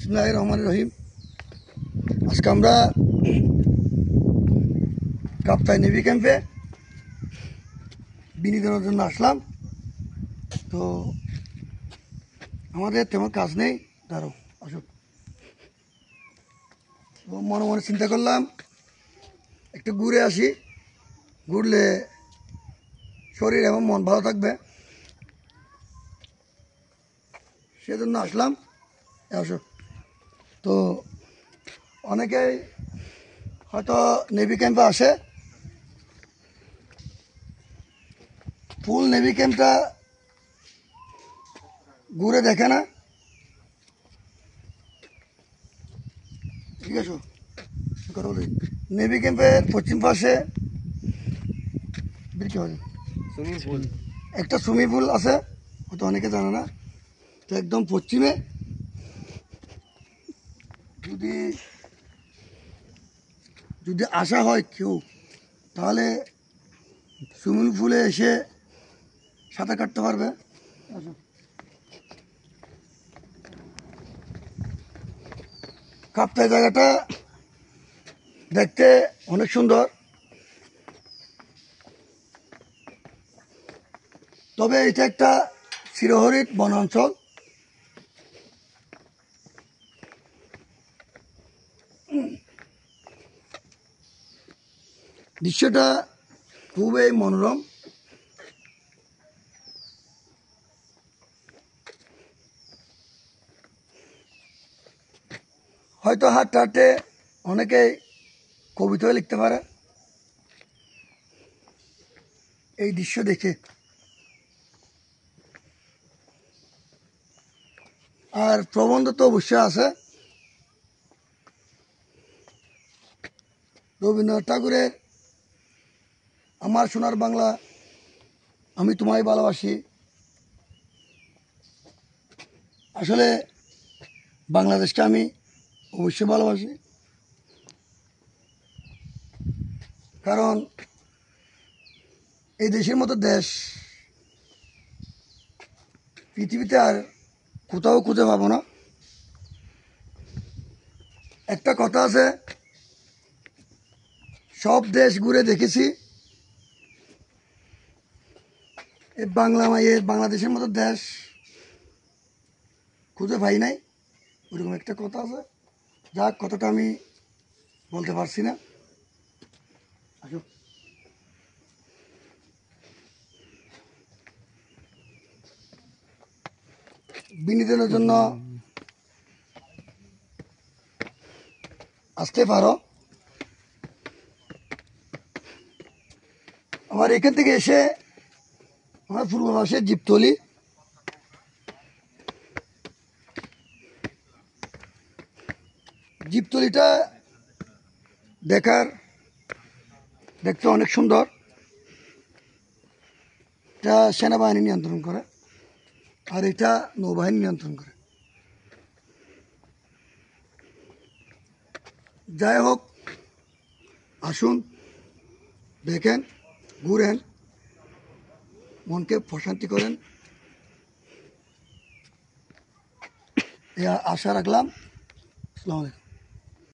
বিসমিল্লাহির রহমানির রহিম। আজকে আমরা কাপ্তাই নেভি ক্যাম্পে বিনোদনের জন্য আসলাম। তো আমাদের তেমন কাজ নেই, দাঁড়ো আসো। তো মনে মনে চিন্তা করলাম একটু ঘুরে আসি, ঘুরলে শরীর এবং মন ভালো থাকবে, সেজন্য আসলাম। আসো। তো অনেকেই হয়তো নেভি ক্যাম্পে আসে, ফুল নেভি ক্যাম্পটা ঘুরে দেখে না। ঠিক আছে, কথা বলি। নেভি ক্যাম্পের পশ্চিম পাশে একটা সুইমিং পুল আছে, হয়তো অনেকে জানে না। তো একদম পশ্চিমে যদি যদি আসা হয় কেউ, তাহলে সুইমিং পুলে এসে সাঁতার কাটতে পারবে। কাপ্তাই জায়গাটা দেখতে অনেক সুন্দর, তবে এটা একটা চিরহরিৎ বনাঞ্চল। দৃশ্যটা খুবই মনোরম। হয়তো হাঁটতে হাঁটতে অনেকে কবিতাও লিখতে পারে এই দৃশ্য দেখে। আর প্রবন্ধ তো অবশ্যই আছে। রবীন্দ্রনাথ ঠাকুরের আমার সোনার বাংলা, আমি তোমায় ভালোবাসি। আসলে বাংলাদেশকে আমি অবশ্যই ভালোবাসি, কারণ এই দেশের মতো দেশ পৃথিবীতে আর কোথাও খুঁজে পাবো না। একটা কথা আছে, সব দেশ ঘুরে দেখেছি, এই বাংলাদেশের মতো দেশ খুঁজে পাই নাই, ওরকম একটা কথা আছে। যাক, কথাটা আমি বলতে পারছি না। আসো। বিনোদনের জন্য আসতে পারো। আমার এখান থেকে এসে আমার পূর্ব পাশে জীবতলি, জীবতলিটা দেখতে অনেক সুন্দর। এটা সেনাবাহিনী নিয়ন্ত্রণ করে, আর এটা নৌবাহিনী নিয়ন্ত্রণ করে। যাই হোক, আসুন, দেখেন, ঘুরেন, মনকে প্রশান্তি করেন, এই আশা রাখলাম। আসসালামু আলাইকুম।